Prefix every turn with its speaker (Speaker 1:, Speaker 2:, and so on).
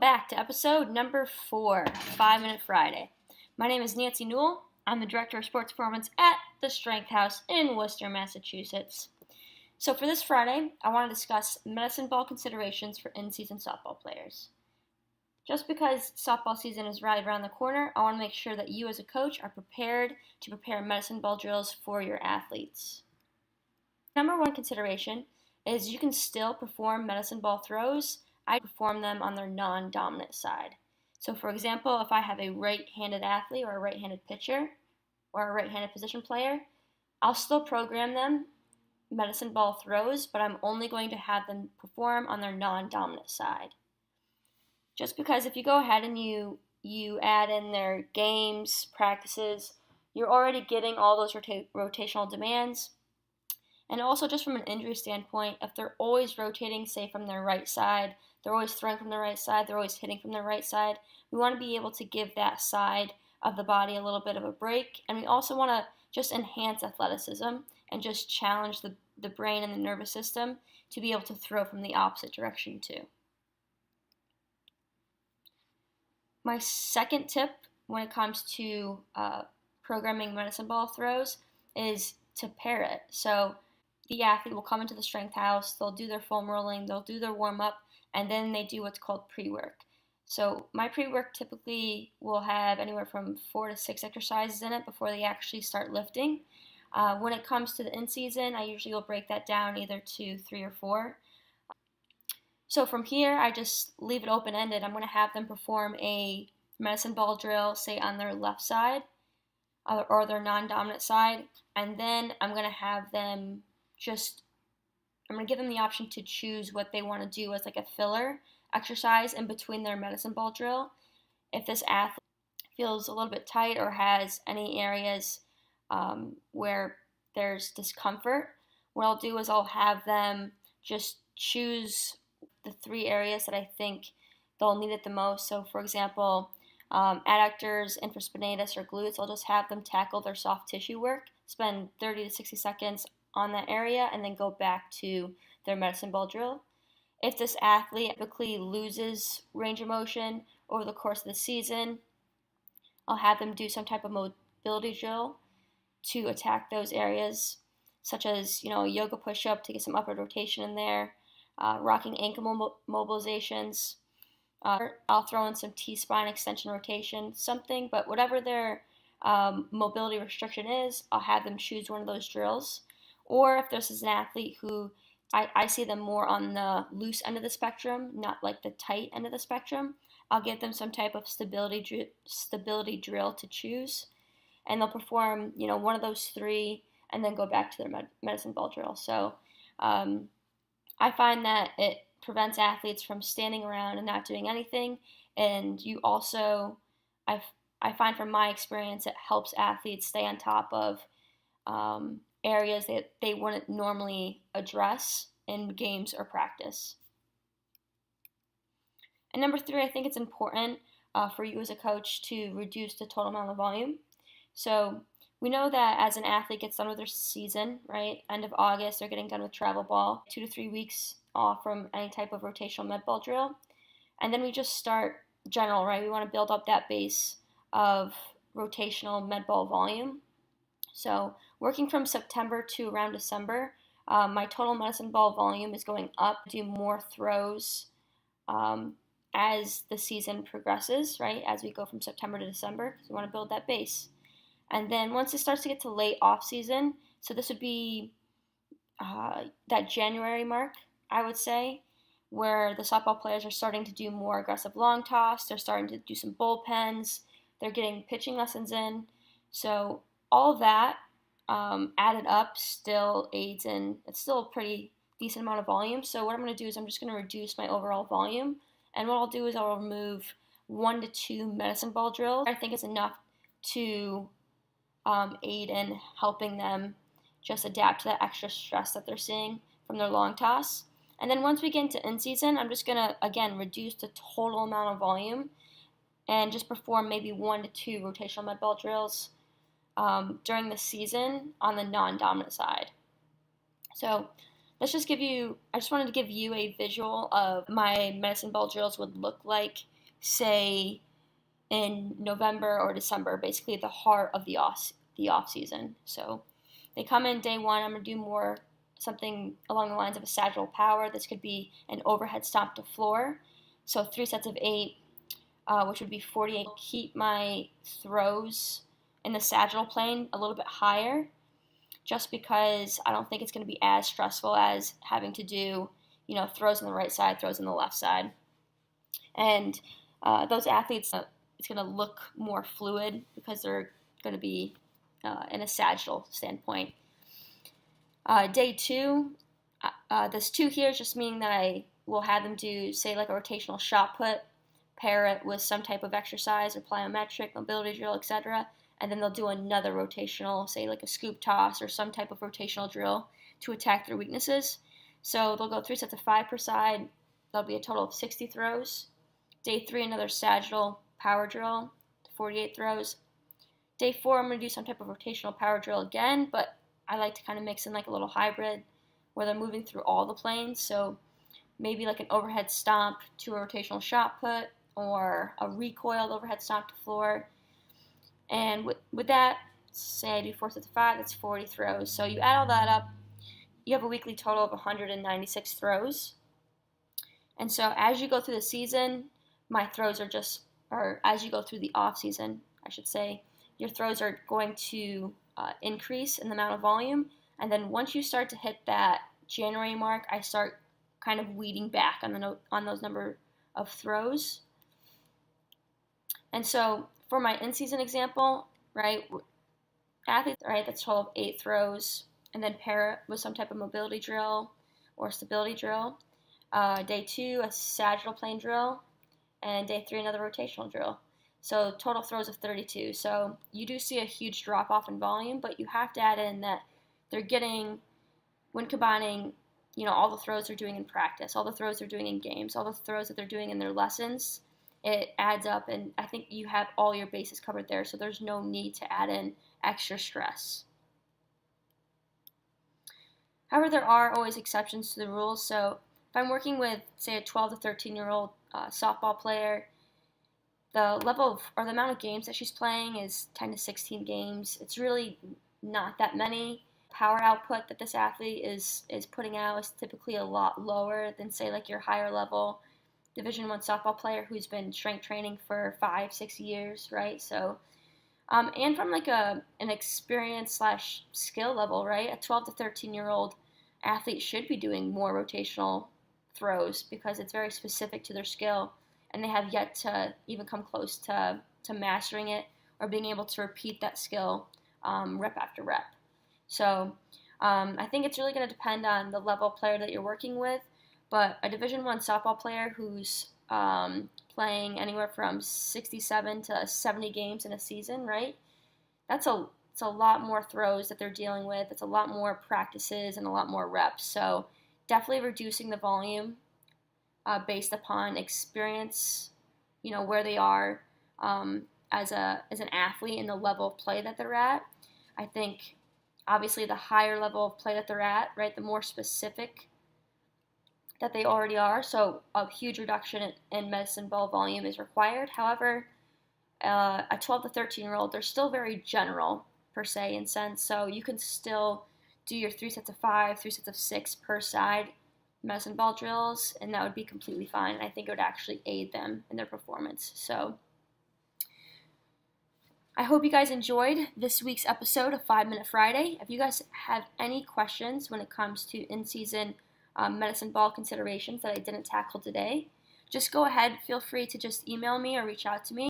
Speaker 1: back to episode number 4, 5 Minute Friday. My name is Nancy Newell. I'm the Director of Sports Performance at the Strength House in Worcester, Massachusetts. So for this Friday, I want to discuss medicine ball considerations for in-season softball players. Just because softball season is right around the corner, I want to make sure that you as a coach are prepared to prepare medicine ball drills for your athletes. Number one consideration is you can still perform medicine ball throws. I perform them on their non-dominant side. So for example, if I have a right-handed athlete or a right-handed pitcher or a right-handed position player, I'll still program them medicine ball throws, but I'm only going to have them perform on their non-dominant side. Just because if you go ahead and you add in their games, practices, you're already getting all those rotational demands. And also just from an injury standpoint, if they're always rotating, say from their right side, they're always throwing from the right side, they're always hitting from the right side, we want to be able to give that side of the body a little bit of a break. And we also want to just enhance athleticism and just challenge the brain and the nervous system to be able to throw from the opposite direction too. My second tip when it comes to programming medicine ball throws is to pair it. So the athlete will come into the strength house, they'll do their foam rolling, they'll do their warm-up, and then they do what's called pre-work. So my pre-work typically will have anywhere from 4 to 6 exercises in it before they actually start lifting. When it comes to the in-season, I usually will break that down either to 3 or 4. So from here, I just leave it open-ended. I'm going to have them perform a medicine ball drill, say on their left side or their non-dominant side, and then I'm going to have them I'm going to give them the option to choose what they want to do as like a filler exercise in between their medicine ball drill. If this athlete feels a little bit tight or has any areas where there's discomfort, what I'll do is I'll have them just choose the 3 areas that I think they'll need it the most. So for example, adductors, infraspinatus, or glutes, I'll just have them tackle their soft tissue work, spend 30 to 60 seconds on that area, and then go back to their medicine ball drill. If this athlete typically loses range of motion over the course of the season, I'll have them do some type of mobility drill to attack those areas, such as a yoga push-up to get some upward rotation in there, rocking ankle mobilizations. I'll throw in some T-spine extension rotation, something, but whatever their mobility restriction is, I'll have them choose one of those drills. Or if this is an athlete who I see them more on the loose end of the spectrum, not like the tight end of the spectrum, I'll give them some type of stability drill to choose, and they'll perform one of those 3 and then go back to their medicine ball drill. So I find that it prevents athletes from standing around and not doing anything, and you also, I find from my experience, it helps athletes stay on top of areas that they wouldn't normally address in games or practice. And number 3, I think it's important for you as a coach to reduce the total amount of volume. So we know that as an athlete gets done with their season, right, end of August, they're getting done with travel ball, 2 to 3 weeks off from any type of rotational med ball drill. And then we just start general, right? We want to build up that base of rotational med ball volume. So working from September to around December, my total medicine ball volume is going up. Do more throws as the season progresses, right? As we go from September to December, because we want to build that base. And then once it starts to get to late off season, so this would be that January mark, I would say, where the softball players are starting to do more aggressive long toss. They're starting to do some bullpens. They're getting pitching lessons in. So all of that added up still aids in, it's still a pretty decent amount of volume. So what I'm going to do is I'm just going to reduce my overall volume. And what I'll do is I'll remove 1 to 2 medicine ball drills. I think it's enough to aid in helping them just adapt to that extra stress that they're seeing from their long toss. And then once we get into in-season, I'm just going to, again, reduce the total amount of volume and just perform maybe 1 to 2 rotational med ball drills during the season on the non-dominant side. So I just wanted to give you a visual of my medicine ball drills would look like say in November or December, basically the heart of the off season. So they come in day one. I'm going to do more something along the lines of a sagittal power. This could be an overhead stomp to floor. So 3 sets of 8, which would be 48. Keep my throws in the sagittal plane a little bit higher, just because I don't think it's going to be as stressful as having to do, throws on the right side, throws on the left side. And those athletes, it's going to look more fluid because they're going to be in a sagittal standpoint. Day 2, this 2 here is just meaning that I will have them do, say, like a rotational shot put, pair it with some type of exercise or plyometric, mobility drill, etc., and then they'll do another rotational, say like a scoop toss or some type of rotational drill to attack their weaknesses. So they'll go 3 sets of 5 per side. That'll be a total of 60 throws. Day 3, another sagittal power drill, 48 throws. Day 4, I'm going to do some type of rotational power drill again, but I like to kind of mix in like a little hybrid where they're moving through all the planes. So maybe like an overhead stomp to a rotational shot put, or a recoiled overhead stomp to floor. And with that, say I do 4 sets of 5, that's 40 throws. So you add all that up, you have a weekly total of 196 throws. And so as you go through the season, my throws or as you go through the off season, I should say, your throws are going to increase in the amount of volume. And then once you start to hit that January mark, I start kind of weeding back on those number of throws. And so for my in-season example, right, athletes, right, that's a total of 8 throws, and then pair it with some type of mobility drill or stability drill. Day 2, a sagittal plane drill, and day 3, another rotational drill. So total throws of 32. So you do see a huge drop off in volume, but you have to add in that they're getting, when combining, all the throws they're doing in practice, all the throws they're doing in games, all the throws that they're doing in their lessons, it adds up, and I think you have all your bases covered there, so there's no need to add in extra stress. However, there are always exceptions to the rules. So if I'm working with, say, a 12 to 13-year-old softball player, the level or the amount of games that she's playing is 10 to 16 games. It's really not that many. Power output that this athlete is putting out is typically a lot lower than, say, like your higher level Division I softball player who's been strength training for 5-6 years, right? So, and from like an experience / skill level, right? A 12 to 13-year-old athlete should be doing more rotational throws because it's very specific to their skill, and they have yet to even come close to mastering it or being able to repeat that skill rep after rep. So I think it's really going to depend on the level of player that you're working with, but a Division I softball player who's playing anywhere from 67 to 70 games in a season, right? It's a lot more throws that they're dealing with. It's a lot more practices and a lot more reps. So definitely reducing the volume based upon experience, where they are as an athlete and the level of play that they're at. I think obviously the higher level of play that they're at, right, the more specific that they already are, so a huge reduction in medicine ball volume is required. However, a 12 to 13-year-old, they're still very general per se in sense, so you can still do your 3 sets of 5, 3 sets of 6 per side medicine ball drills, and that would be completely fine. I think it would actually aid them in their performance. So I hope you guys enjoyed this week's episode of 5 Minute Friday. If you guys have any questions when it comes to in-season medicine ball considerations that I didn't tackle today, just go ahead, feel free to just email me or reach out to me.